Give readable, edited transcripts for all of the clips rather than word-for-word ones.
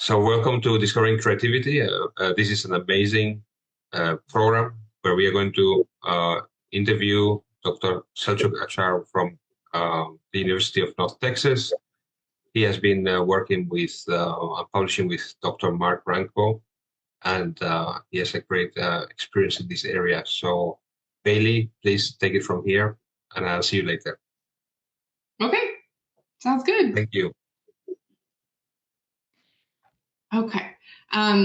So welcome to Discovering Creativity. This is an amazing program where we are going to interview Dr. Selçuk Acar from the University of North Texas. He has been working with publishing with Dr. Mark Ranko, and he has a great experience in this area. So Bailey, please take it from here, and I'll see you later. Okay, sounds good. Thank you. Okay.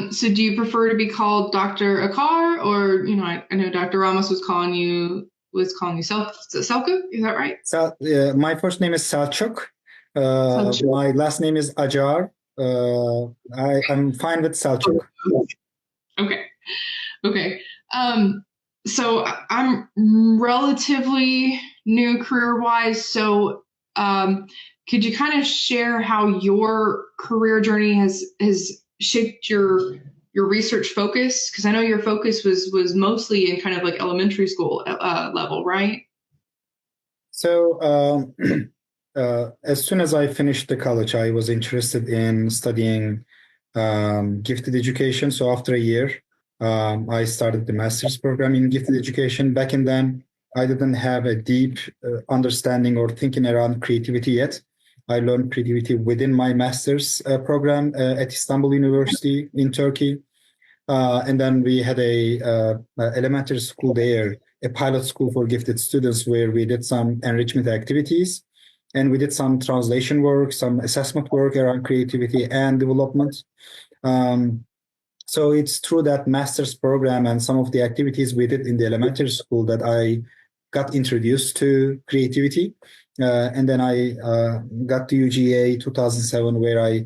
So do you prefer to be called Dr. Acar, or I know Dr. Ramos was calling you Selçuk? Is that right? My first name is Selçuk. My last name is Acar. I'm fine with Selçuk. Okay. So I'm relatively new career-wise. So could you kind of share how your career journey has shaped your research focus? Because I know your focus was mostly in kind of like elementary school level, right? So as soon as I finished the college, I was interested in studying gifted education. So after a year, I started the master's program in gifted education. Back in then, I didn't have a deep understanding or thinking around creativity yet. I learned creativity within my master's program at Istanbul University in Turkey. And then we had a elementary school there, a pilot school for gifted students, where we did some enrichment activities. And we did some translation work, some assessment work around creativity and development. So it's through that master's program and some of the activities we did in the elementary school that I got introduced to creativity. And then I got to UGA 2007, where I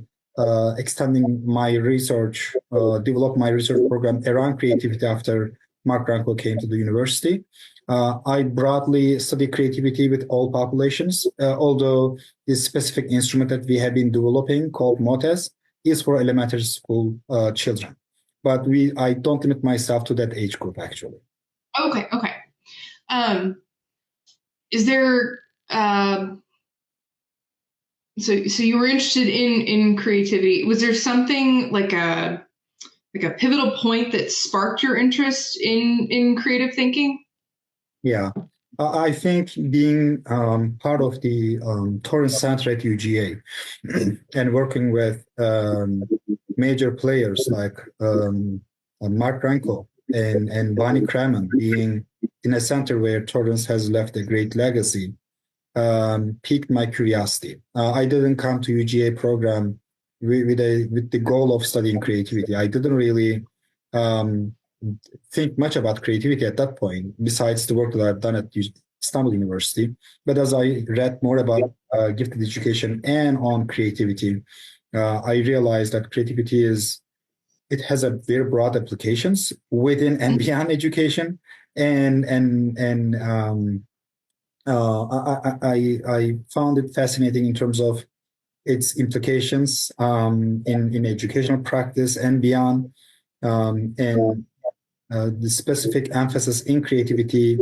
extending my research, developed my research program around creativity after Mark Ranko came to the university. I broadly study creativity with all populations, although this specific instrument that we have been developing called MOTES is for elementary school children. But I don't limit myself to that age group, actually. Okay. Is there so you were interested in creativity? Was there something like a pivotal point that sparked your interest in creative thinking? Yeah, I think being part of the Torrance Center at UGA and working with major players like Mark Ranko and Bonnie Kraman, being in a center where Torrance has left a great legacy, piqued my curiosity. I didn't come to UGA program with the goal of studying creativity. I didn't really think much about creativity at that point, besides the work that I've done at Istanbul University. But as I read more about gifted education and on creativity, I realized that creativity has a very broad applications within and beyond education, and I found it fascinating in terms of its implications in educational practice and beyond, and the specific emphasis in creativity,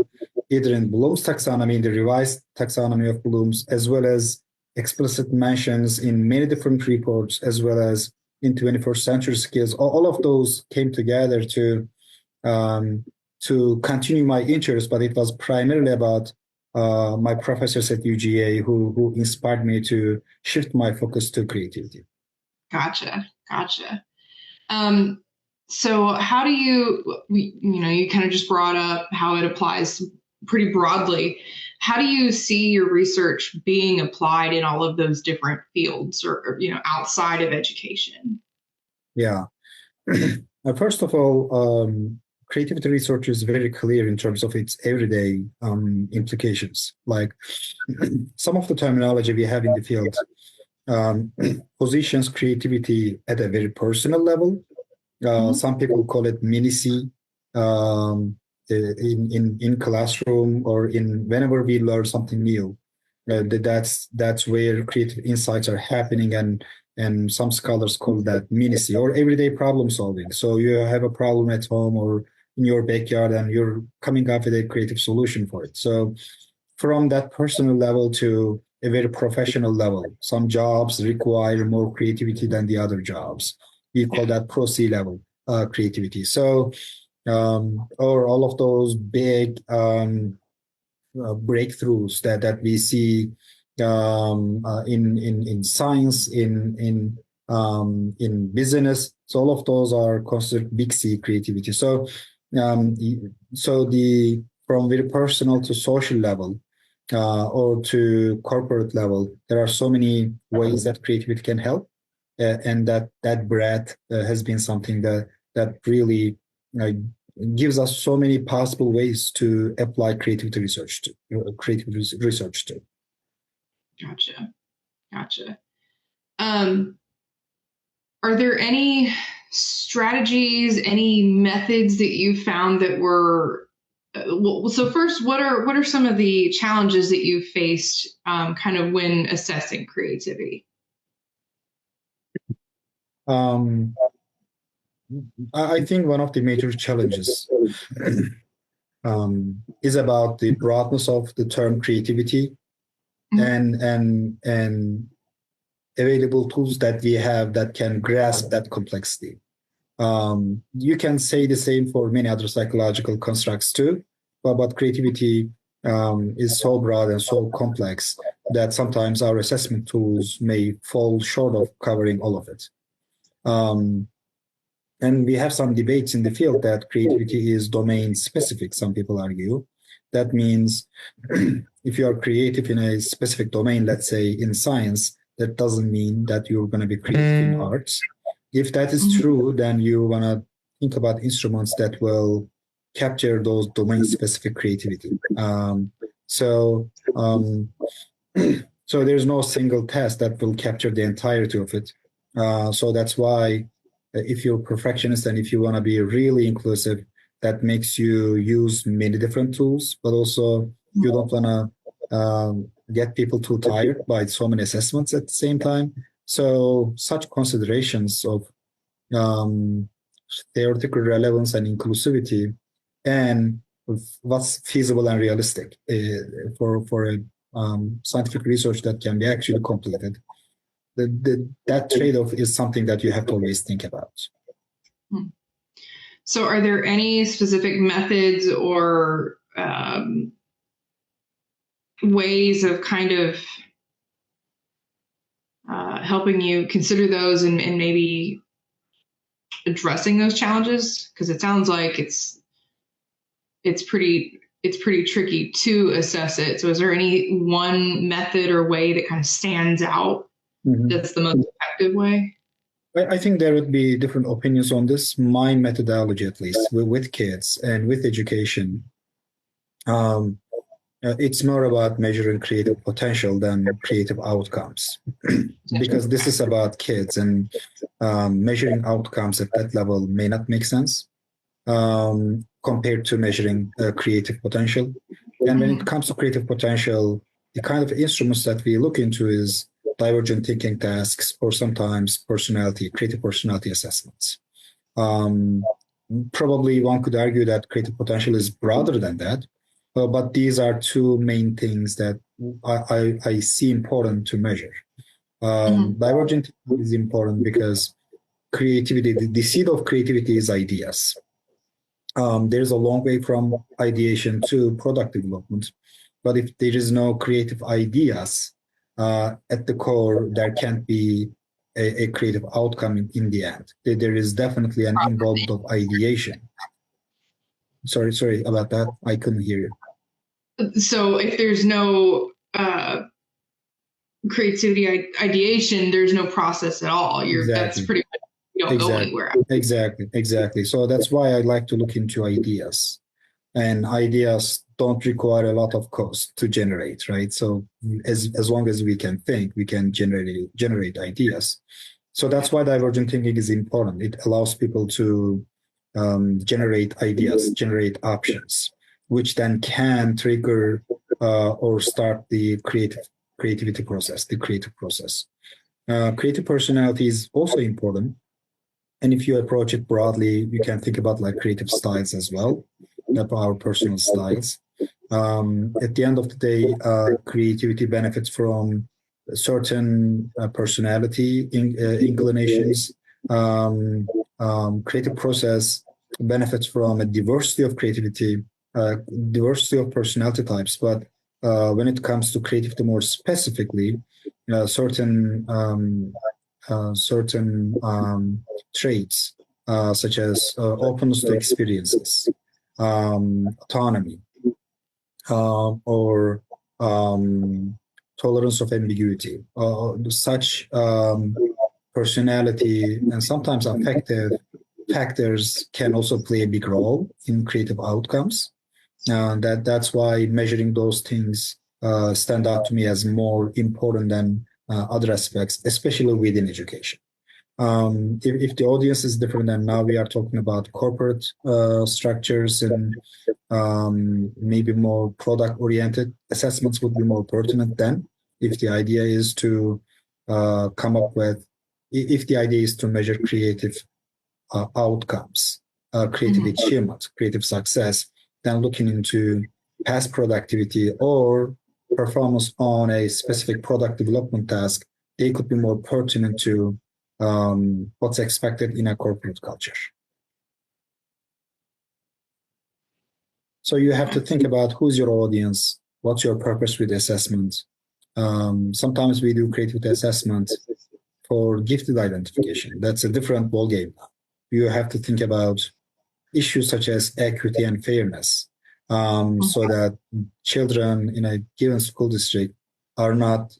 either in Bloom's taxonomy, in the revised taxonomy of Bloom's, as well as explicit mentions in many different reports, as well as in 21st century skills. All of those came together to continue my interest, but it was primarily about my professors at UGA who inspired me to shift my focus to creativity. Gotcha. So how do you kind of just brought up how it applies pretty broadly. How do you see your research being applied in all of those different fields or outside of education? Yeah. First of all, creativity research is very clear in terms of its everyday implications. Like some of the terminology we have in the field positions creativity at a very personal level. Some people call it mini-C in classroom or in whenever we learn something new. That's where creative insights are happening, and some scholars call that mini-C or everyday problem solving. So you have a problem at home or in your backyard and you're coming up with a creative solution for it. So from that personal level to a very professional level, some jobs require more creativity than the other jobs. We call that pro C level creativity. So, or all of those big breakthroughs that we see in science, in business. So all of those are considered big C creativity. So the from very personal to social level or to corporate level, there are so many ways that creativity can help, and that breadth has been something that really gives us so many possible ways to apply creativity research to. Gotcha. Are there any strategies, any methods that you found that were so first, what are some of the challenges that you faced kind of when assessing creativity? I think one of the major challenges is about the broadness of the term creativity, and available tools that we have that can grasp that complexity. You can say the same for many other psychological constructs too, but creativity is so broad and so complex that sometimes our assessment tools may fall short of covering all of it. And we have some debates in the field that creativity is domain specific, some people argue. That means if you are creative in a specific domain, let's say in science, that doesn't mean that you're going to be creative in arts. If that is true, then you want to think about instruments that will capture those domain-specific creativity. So there's no single test that will capture the entirety of it. So that's why if you're a perfectionist and if you want to be really inclusive, that makes you use many different tools, but also you don't want to get people too tired by so many assessments at the same time. So such considerations of theoretical relevance and inclusivity and what's feasible and realistic for a scientific research that can be actually completed. That trade-off is something that you have to always think about. So are there any specific methods or ways of kind of helping you consider those and maybe addressing those challenges? Because it sounds like it's pretty tricky to assess it. So is there any one method or way that kind of stands out that's the most effective way? I think there would be different opinions on this. My methodology, at least, with kids and with education, it's more about measuring creative potential than creative outcomes, because this is about kids, and measuring outcomes at that level may not make sense compared to measuring creative potential. And when it comes to creative potential, the kind of instruments that we look into is divergent thinking tasks, or sometimes creative personality assessments. Probably one could argue that creative potential is broader than that, but these are two main things that I see important to measure. Divergent thinking is important because creativity, the seed of creativity is ideas. There's a long way from ideation to product development, but if there is no creative ideas, at the core, there can't be a creative outcome in the end. There is definitely an involvement of ideation. Sorry about that. I couldn't hear you. So if there's no creativity ideation, there's no process at all. That's pretty much, you don't go anywhere. Exactly. So that's why I like to look into ideas. And ideas don't require a lot of cost to generate, right? So as long as we can think, we can generate ideas. So that's why divergent thinking is important. It allows people to generate ideas, generate options, which then can trigger or start the creativity process, the creative process. Creative personality is also important. And if you approach it broadly, you can think about like creative styles as well, our personal styles. At the end of the day, creativity benefits from certain personality inclinations, Creative process benefits from a diversity of creativity, diversity of personality types. But when it comes to creativity more specifically, certain traits such as openness to experiences, autonomy, or tolerance of ambiguity, such personality and sometimes affective factors can also play a big role in creative outcomes. That's why measuring those things stand out to me as more important than other aspects, especially within education. If the audience is different, and now we are talking about corporate structures and maybe more product-oriented assessments would be more pertinent then. If the idea is to if the idea is to measure creative outcomes, creative achievement, creative success, then looking into past productivity or performance on a specific product development task, they could be more pertinent to what's expected in a corporate culture. So you have to think about who's your audience, what's your purpose with assessment. Sometimes we do creativity assessment for gifted identification. That's a different ballgame. You have to think about issues such as equity and fairness, so that children in a given school district are not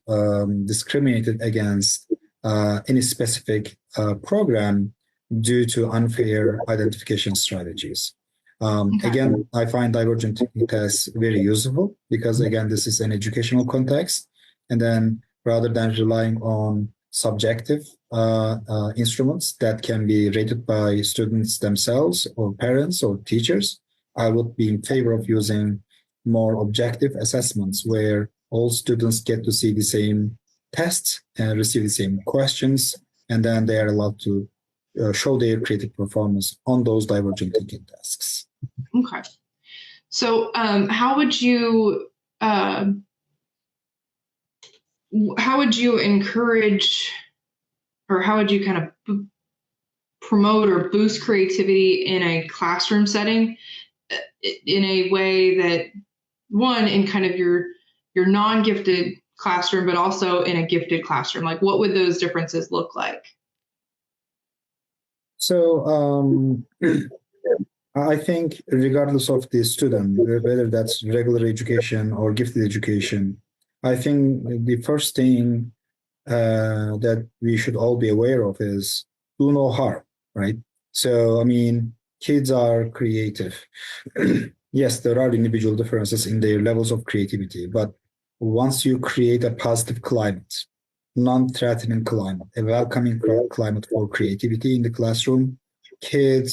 discriminated against any specific program due to unfair identification strategies. Again, I find divergent thinking tests very useful because, again, this is an educational context. And then rather than relying on subjective instruments that can be rated by students themselves or parents or teachers, I would be in favor of using more objective assessments where all students get to see the same tests and receive the same questions, and then they are allowed to show their creative performance on those divergent thinking tasks. Okay. So how would you encourage, or how would you kind of promote or boost creativity in a classroom setting in a way that, one, in kind of your non-gifted classroom, but also in a gifted classroom? Like, what would those differences look like? So I think regardless of the student, whether that's regular education or gifted education, I think the first thing that we should all be aware of is do no harm, right? So, I mean, kids are creative. Yes, there are individual differences in their levels of creativity, but once you create a positive climate, non-threatening climate, a welcoming climate for creativity in the classroom,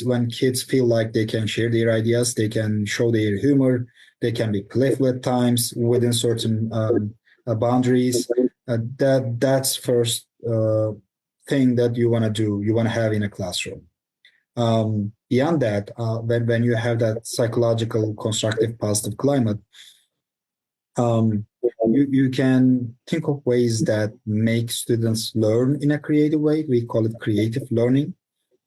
when kids feel like they can share their ideas, they can show their humor, they can be playful at times within certain boundaries. That's first thing that you want to do, you want to have in a classroom. Beyond that, when you have that psychological, constructive, positive climate, you can think of ways that make students learn in a creative way. We call it creative learning.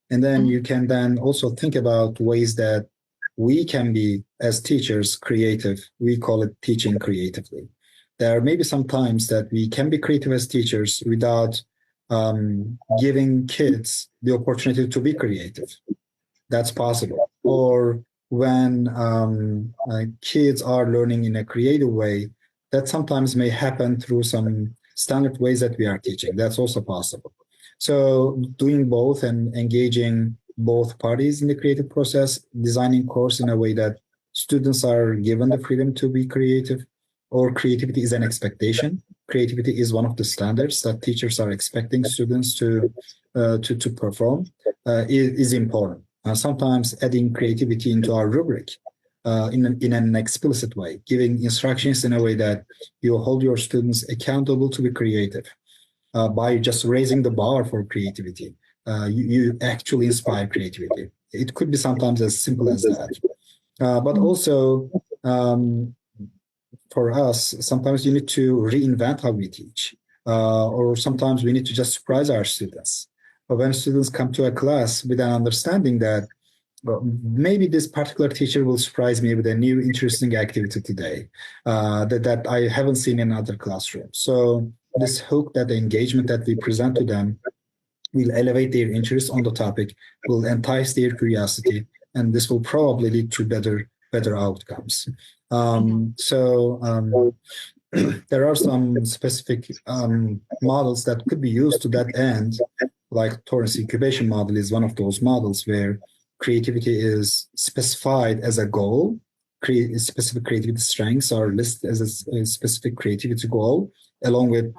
And then you can then also think about ways that we can be, as teachers, creative. We call it teaching creatively. There may be some times that we can be creative as teachers without giving kids the opportunity to be creative. That's possible. Or when kids are learning in a creative way, that sometimes may happen through some standard ways that we are teaching. That's also possible. So doing both and engaging both parties in the creative process, designing course in a way that students are given the freedom to be creative, or creativity is an expectation. Creativity is one of the standards that teachers are expecting students to perform is important. Sometimes adding creativity into our rubric in an explicit way, giving instructions in a way that you hold your students accountable to be creative. By just raising the bar for creativity, you actually inspire creativity. It could be sometimes as simple as that. But also, for us, sometimes you need to reinvent how we teach, or sometimes we need to just surprise our students. But when students come to a class with an understanding that, well, maybe this particular teacher will surprise me with a new interesting activity today that I haven't seen in other classrooms. So this hook, that the engagement that we present to them will elevate their interest on the topic, will entice their curiosity, and this will probably lead to better outcomes. There are some specific models that could be used to that end, like Torrance incubation model is one of those models where creativity is specified as a goal. Specific creativity strengths are listed as a specific creativity goal, along with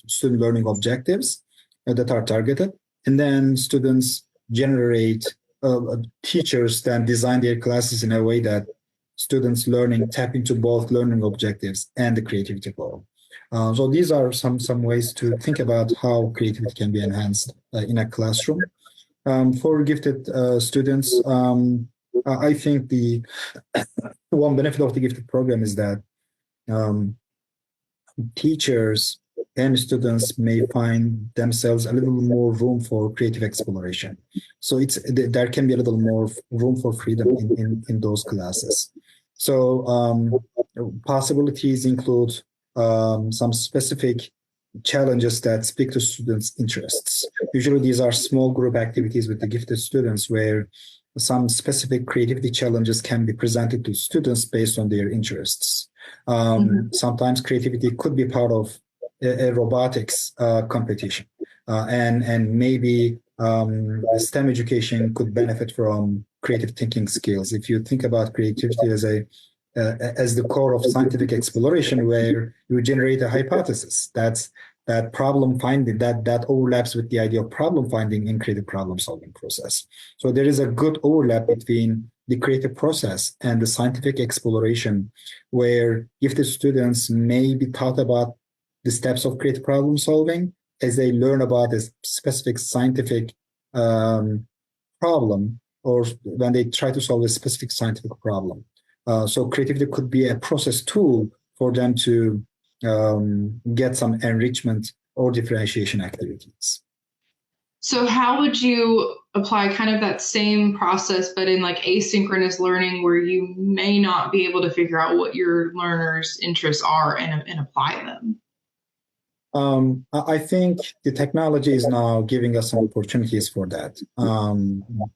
student learning objectives that are targeted. And then students generate, teachers then design their classes in a way that students learning tap into both learning objectives and the creativity goal. So these are some ways to think about how creativity can be enhanced in a classroom. For gifted students, I think the one benefit of the gifted program is that teachers and students may find themselves a little more room for creative exploration. So there can be a little more room for freedom in those classes. So possibilities include some specific challenges that speak to students' interests. Usually these are small group activities with the gifted students where some specific creativity challenges can be presented to students based on their interests. Sometimes creativity could be part of a robotics competition, and maybe STEM education could benefit from creative thinking skills. If you think about creativity as the core of scientific exploration, where you generate a hypothesis, that problem finding that overlaps with the idea of problem finding in creative problem solving process. So there is a good overlap between the creative process and the scientific exploration, where gifted students may be taught about the steps of creative problem solving as they learn about a specific scientific problem, or when they try to solve a specific scientific problem. So creativity could be a process tool for them to get some enrichment or differentiation activities. So how would you apply kind of that same process, but in like asynchronous learning, where you may not be able to figure out what your learners' interests are and apply them? I think the technology is now giving us some opportunities for that.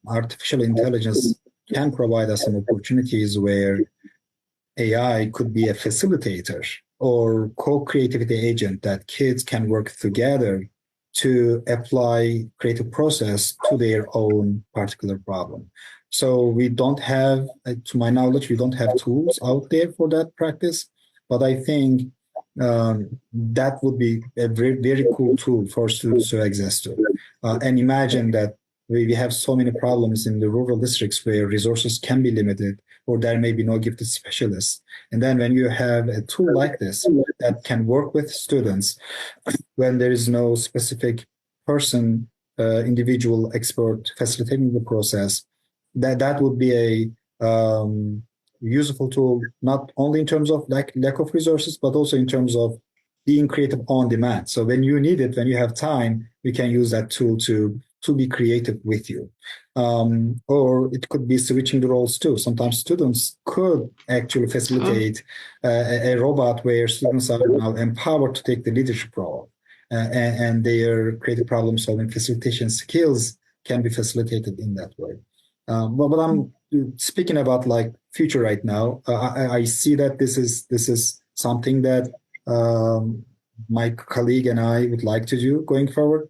Artificial intelligence can provide us some opportunities where AI could be a facilitator or co-creativity agent that kids can work together to apply creative process to their own particular problem. So we don't have, to my knowledge, we don't have tools out there for that practice, but I think that would be a very, very cool tool for students to access to. And imagine that we have so many problems in the rural districts where resources can be limited, or there may be no gifted specialists. And then when you have a tool like this that can work with students, when there is no specific person, individual expert facilitating the process, that would be a useful tool, not only in terms of lack of resources, but also in terms of being creative on demand. So when you need it, when you have time, we can use that tool to be creative with you. Or it could be switching the roles too. Sometimes students could actually facilitate a robot where students are now empowered to take the leadership role, and their creative problem solving facilitation skills can be facilitated in that way. But I'm speaking about like future right now. I see that this is something that my colleague and I would like to do going forward.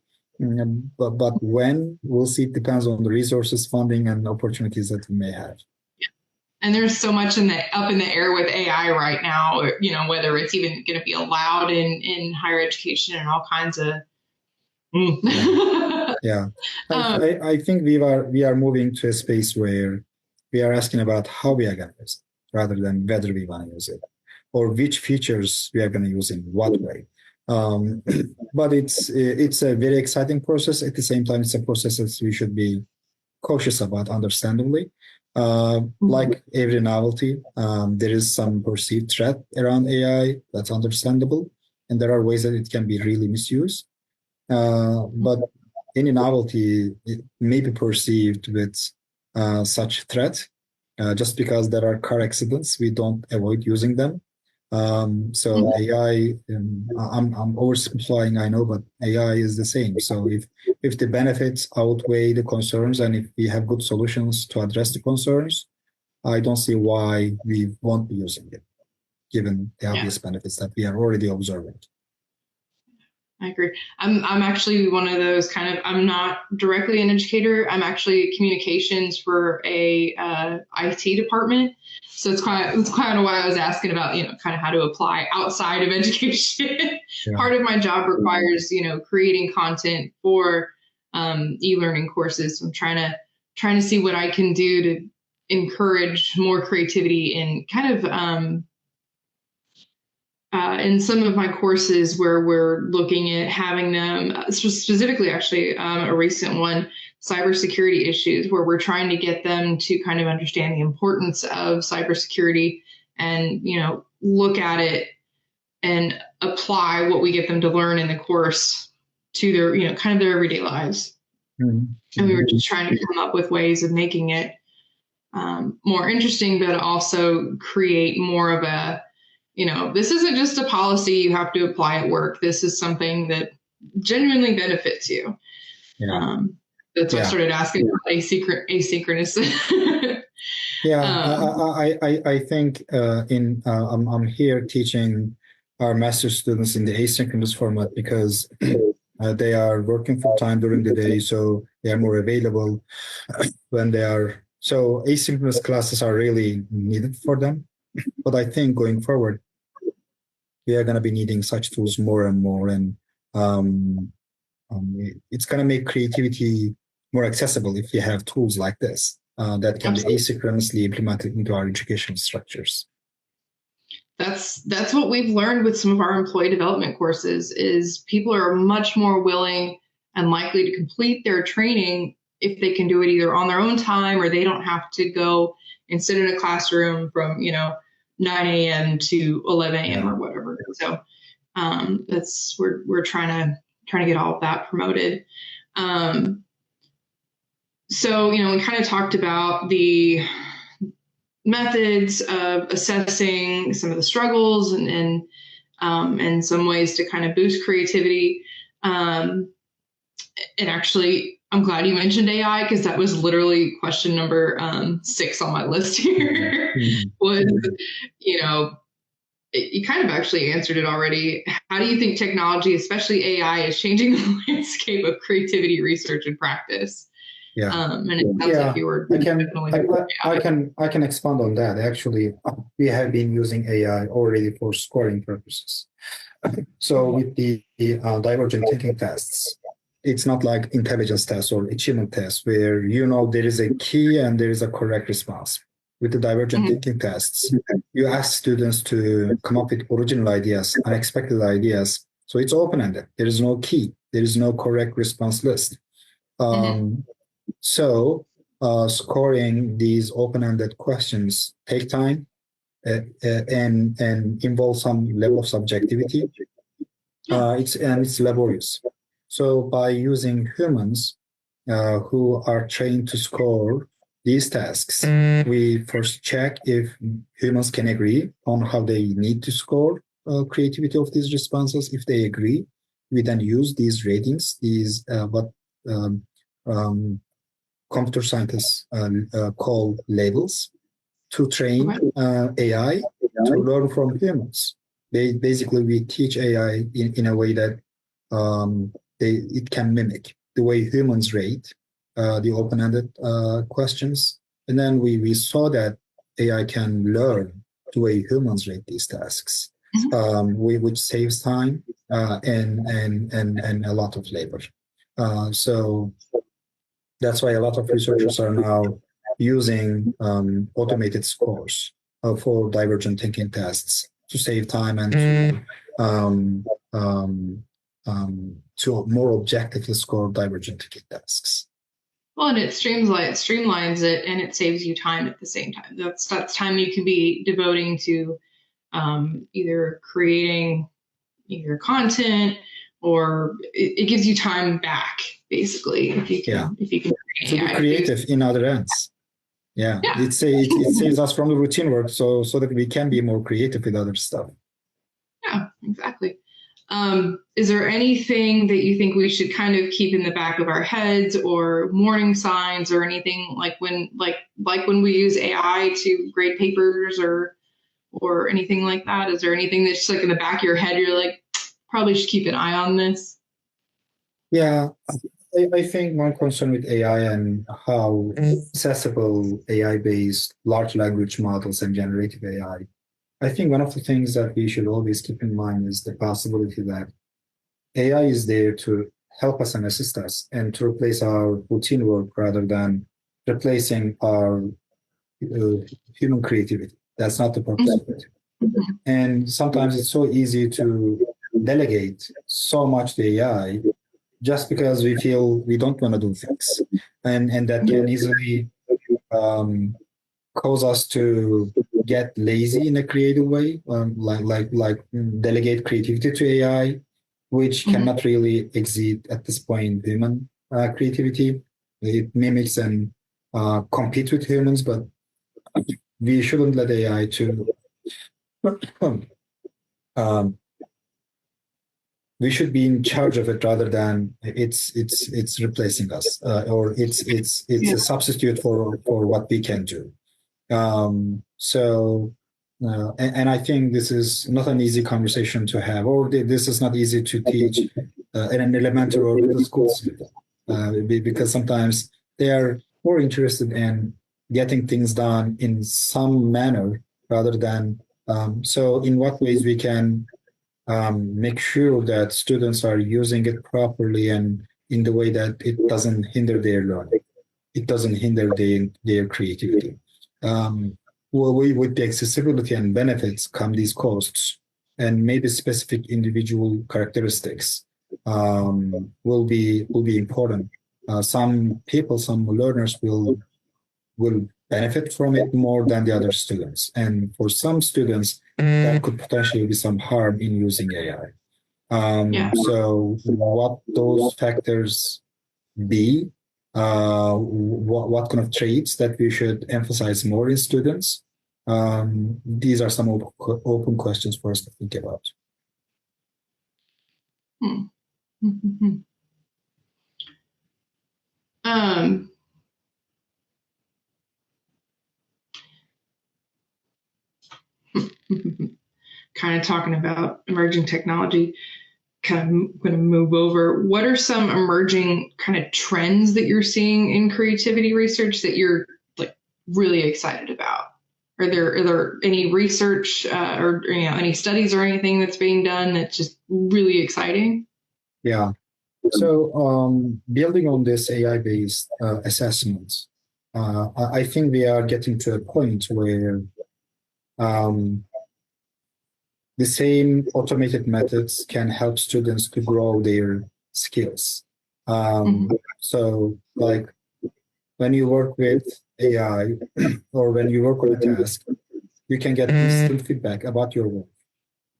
But when, we'll see. It depends on the resources, funding, and opportunities that we may have. Yeah. And there's so much up in the air with AI right now, whether it's even going to be allowed in higher education and all kinds of. Yeah. I think we are moving to a space where we are asking about how we are going to use it, rather than whether we want to use it, or which features we are going to use in what way. But it's a very exciting process. At the same time, it's a process that we should be cautious about, understandably. Like every novelty, there is some perceived threat around AI. That's understandable. And there are ways that it can be really misused. But any novelty it may be perceived with such threat. Just because there are car accidents, we don't avoid using them. So AI, I'm oversimplifying, I know, but AI is the same. So if the benefits outweigh the concerns, and if we have good solutions to address the concerns, I don't see why we won't be using it, given the obvious benefits that we are already observing. I agree. I'm actually one of those kind of, I'm not directly an educator. I'm actually communications for a IT department. So it's kind of why I was asking about, kind of how to apply outside of education. Yeah. Part of my job requires, creating content for e-learning courses. So I'm trying to see what I can do to encourage more creativity and kind of in some of my courses where we're looking at having them, specifically actually a recent one, cybersecurity issues, where we're trying to get them to kind of understand the importance of cybersecurity and, look at it and apply what we get them to learn in the course to their, kind of their everyday lives. Mm-hmm. And we were just trying to come up with ways of making it more interesting, but also create more of a, this isn't just a policy you have to apply at work. This is something that genuinely benefits you. Yeah. That's why I started asking about asynchronous. I think I'm here teaching our master's students in the asynchronous format because they are working full time during the day, so they are more available when they are. So asynchronous classes are really needed for them. But I think going forward, we are going to be needing such tools more and more, and it's going to make creativity more accessible if you have tools like this that can be asynchronously implemented into our educational structures. That's what we've learned with some of our employee development courses is people are much more willing and likely to complete their training if they can do it either on their own time or they don't have to go and sit in a classroom from 9 a.m. to 11 a.m. or whatever. So we're trying to get all of that promoted. So we kind of talked about the methods of assessing some of the struggles and some ways to kind of boost creativity. And actually, I'm glad you mentioned AI because that was literally question number 6 on my list here. Was, you kind of actually answered it already. How do you think technology, especially AI, is changing the landscape of creativity research and practice? Yeah. And it sounds like you were I can expand on that. Actually, we have been using AI already for scoring purposes. So with the divergent thinking tests, it's not like intelligence tests or achievement tests where there is a key and there is a correct response. With the divergent thinking tests, you ask students to come up with original ideas, unexpected ideas. So it's open-ended. There is no key. There is no correct response list. So scoring these open-ended questions take time and involve some level of subjectivity. It's laborious. So by using humans who are trained to score these tasks, we first check if humans can agree on how they need to score creativity of these responses. If they agree, we then use these ratings, these computer scientists call labels, to train AI to learn from humans. Basically, we teach AI in a way that it can mimic the way humans rate the open-ended questions. And then we saw that AI can learn the way humans rate these tasks, which saves time and a lot of labor. So that's why a lot of researchers are now using automated scores for divergent thinking tests to save time and to more objectively score divergent thinking tasks. Well, and it streamlines it, and it saves you time at the same time. That's time you can be devoting to either creating either content or it gives you time back, basically, if you can to be creative in other ends. It saves us from the routine work, so that we can be more creative with other stuff. Yeah, exactly. Is there anything that you think we should kind of keep in the back of our heads, or warning signs, or anything like when we use AI to grade papers or anything like that? Is there anything that's just like in the back of your head you're like, probably should keep an eye on this? Yeah, I think one concern with AI and how accessible AI-based large language models and generative AI. I think one of the things that we should always keep in mind is the possibility that AI is there to help us and assist us and to replace our routine work rather than replacing our human creativity. That's not the purpose of it. And sometimes it's so easy to delegate so much to AI just because we feel we don't want to do things. And that can easily cause us to get lazy in a creative way, like delegate creativity to AI, which cannot really exceed at this point human creativity. It mimics and compete with humans, but we shouldn't let AI to. We should be in charge of it rather than it's replacing us, or it's a substitute for what we can do. And I think this is not an easy conversation to have, or this is not easy to teach in an elementary or middle school student, because sometimes they are more interested in getting things done in some manner rather than. So in what ways we can make sure that students are using it properly and in the way that it doesn't hinder their learning, it doesn't hinder their creativity. With the accessibility and benefits come these costs, and maybe specific individual characteristics will be important. Some learners will benefit from it more than the other students, and for some students, there could potentially be some harm in using AI. So, what those factors be? What kind of traits that we should emphasize more in students? These are some open questions for us to think about. Kind of talking about emerging technology, kind of going to move over. What are some emerging kind of trends that you're seeing in creativity research that you're like really excited about? Are there any research or any studies or anything that's being done that's just really exciting? Yeah. So building on this AI-based assessments, I think we are getting to a point where the same automated methods can help students to grow their skills. So like when you work with AI or when you work on a task, you can get instant feedback about your work,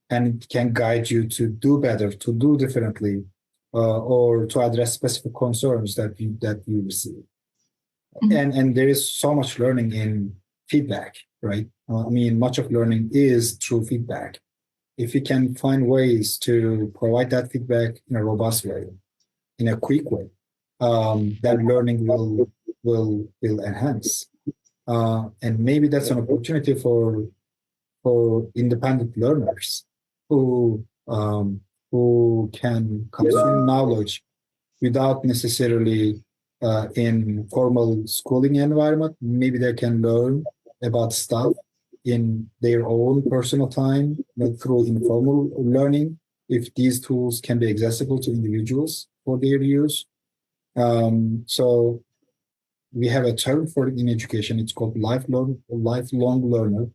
and it can guide you to do better, to do differently, or to address specific concerns that you receive. And there is so much learning in feedback, right? I mean, much of learning is through feedback. If we can find ways to provide that feedback in a robust way, in a quick way, then learning will enhance. And maybe that's an opportunity for independent learners who can consume knowledge without necessarily in formal schooling environment. Maybe they can learn about stuff in their own personal time, through informal learning, if these tools can be accessible to individuals for their use. So we have a term for it in education. It's called lifelong learning.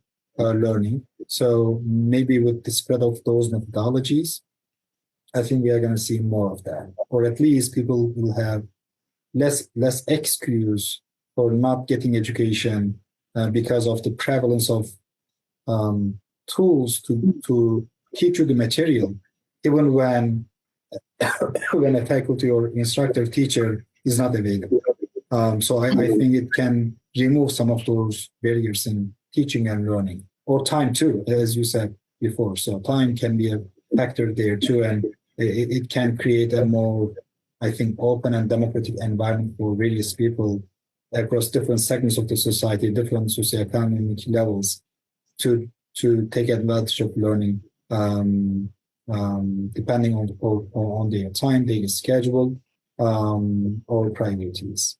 So maybe with the spread of those methodologies, I think we are going to see more of that, or at least people will have less excuse for not getting education because of the prevalence of tools to teach you the material, even when when a faculty or instructor teacher is not available. So I think it can remove some of those barriers in teaching and learning, or time too, as you said before. So time can be a factor there too, and it can create a more, I think, open and democratic environment for various people across different segments of the society, different socioeconomic levels, to take advantage of learning, depending on their time, their schedule, or priorities.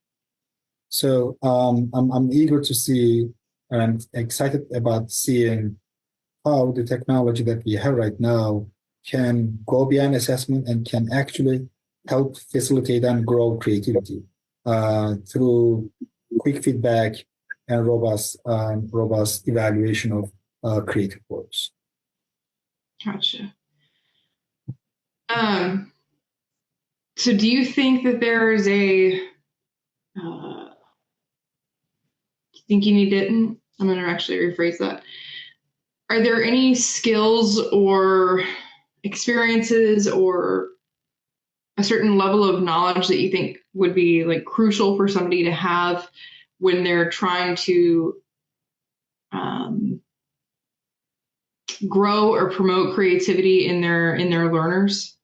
So I'm eager to see, and I'm excited about seeing how the technology that we have right now can go beyond assessment and can actually help facilitate and grow creativity through quick feedback and robust evaluation of creative works. Gotcha. So do you think that there's a thinking you didn't? I'm going to actually rephrase that. Are there any skills or experiences or a certain level of knowledge that you think would be like crucial for somebody to have when they're trying to grow or promote creativity in their learners?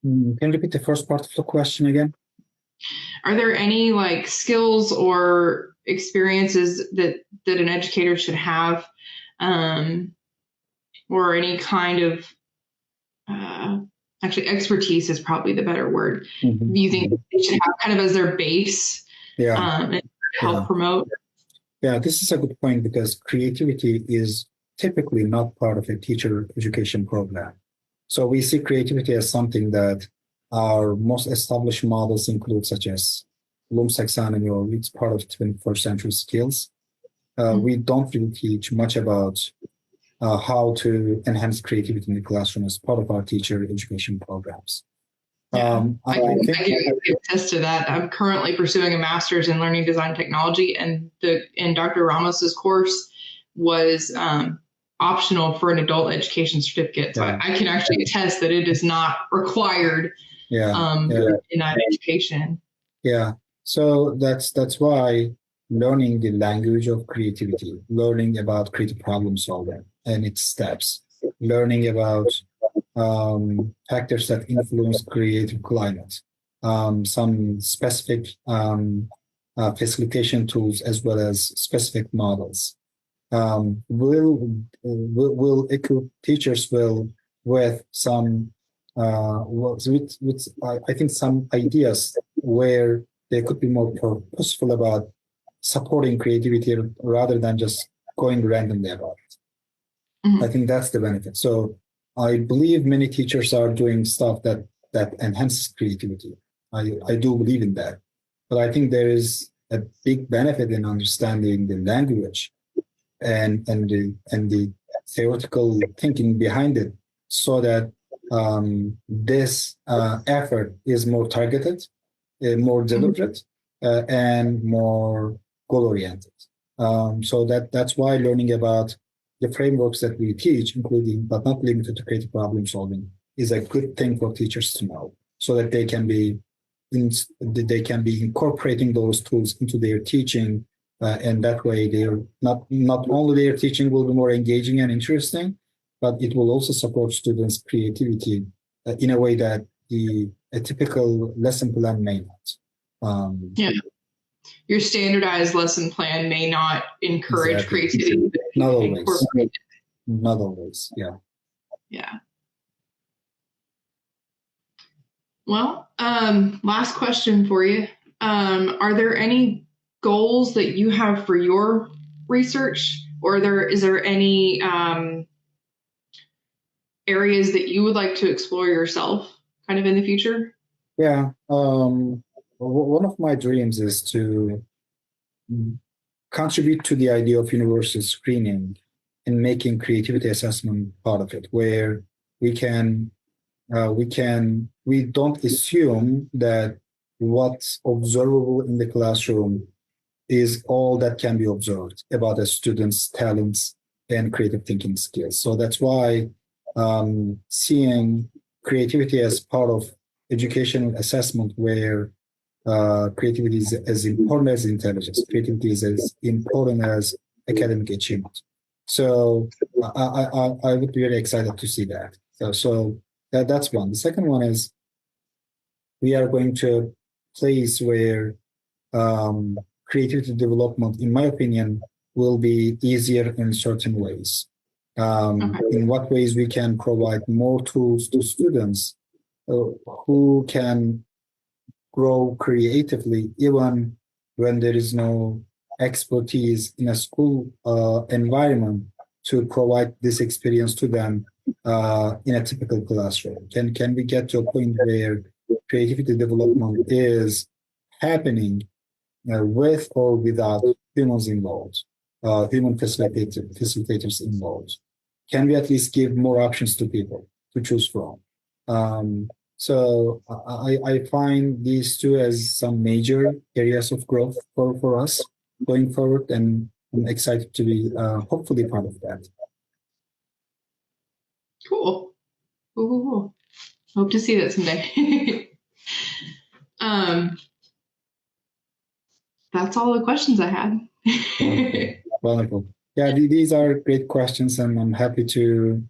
Can you repeat the first part of the question again? Are there any like skills or experiences that an educator should have, or any kind of actually expertise is probably the better word. Mm-hmm. Do you think they should have kind of as their base and help promote? Yeah, this is a good point, because creativity is typically not part of a teacher education program. So we see creativity as something that our most established models include, such as Bloom's taxonomy, or it's part of 21st century skills. We don't really teach much about how to enhance creativity in the classroom as part of our teacher education programs. I can attest to that. I'm currently pursuing a master's in learning design technology, and Dr. Ramos's course was optional for an adult education certificate. So I can actually attest that it is not required in that education. Yeah. So that's why learning the language of creativity, learning about creative problem solving and its steps, learning about factors that influence creative climate, some specific facilitation tools, as well as specific models, will equip teachers with some I think some ideas where they could be more purposeful about supporting creativity rather than just going randomly about it. Mm-hmm. I think that's the benefit. So I believe many teachers are doing stuff that enhances creativity. I do believe in that. But I think there is a big benefit in understanding the language and the theoretical thinking behind it, so that this effort is more targeted, more deliberate, and more goal-oriented. So that's why learning about the frameworks that we teach, including but not limited to creative problem solving, is a good thing for teachers to know, so that they can be incorporating those tools into their teaching, and that way they're not only their teaching will be more engaging and interesting, but it will also support students' creativity in a way that a typical lesson plan may not. Your standardized lesson plan may not encourage creativity. Not always. Not always. Yeah. Yeah. Well, last question for you. Are there any goals that you have for your research, or is there any areas that you would like to explore yourself kind of in the future? Yeah. One of my dreams is to contribute to the idea of universal screening and making creativity assessment part of it, where we don't assume that what's observable in the classroom is all that can be observed about a student's talents and creative thinking skills. So that's why seeing creativity as part of educational assessment, where creativity is as important as intelligence. Creativity is as important as academic achievement. So I would be very excited to see that. So that's one. The second one is we are going to a place where creativity development, in my opinion, will be easier in certain ways. In what ways we can provide more tools to students who can grow creatively even when there is no expertise in a school environment to provide this experience to them in a typical classroom. Can we get to a point where creativity development is happening with or without humans involved, human facilitators involved? Can we at least give more options to people to choose from? So I find these two as some major areas of growth for us going forward, and I'm excited to be hopefully part of that. Cool. Cool. Hope to see that someday. That's all the questions I had. Wonderful. Yeah, these are great questions, and I'm happy to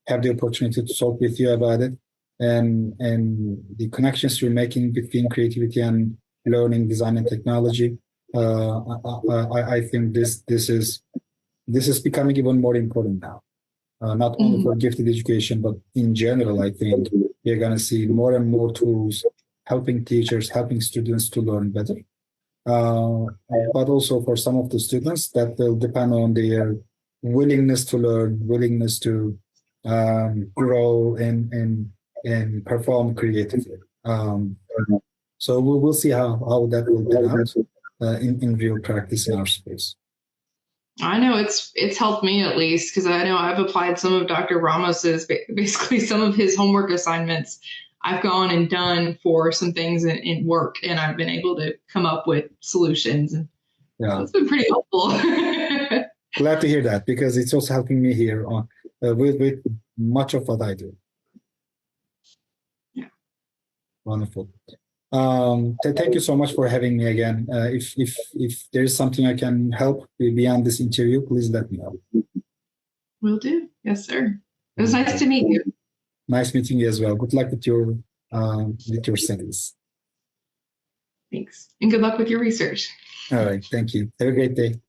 have the opportunity to talk with you about it, and the connections you're making between creativity and learning, design, and technology. I think this is becoming even more important now. Not only for gifted education, but in general, I think you're going to see more and more tools helping teachers, helping students to learn better. But also for some of the students, that will depend on their willingness to learn, willingness to grow and perform creatively. So we'll see how that will turn out in real practice in our space. I know it's helped me, at least, because I know I've applied some of Dr. Ramos's, basically some of his homework assignments. I've gone and done for some things in work, and I've been able to come up with solutions. And yeah, it's been pretty helpful. Glad to hear that, because it's also helping me here on with much of what I do. Yeah. Wonderful. Thank you so much for having me again. If there is something I can help beyond this interview, please let me know. Will do. Yes, sir. It was nice to meet you. Nice meeting you as well. Good luck with your studies. Thanks. And good luck with your research. All right. Thank you. Have a great day.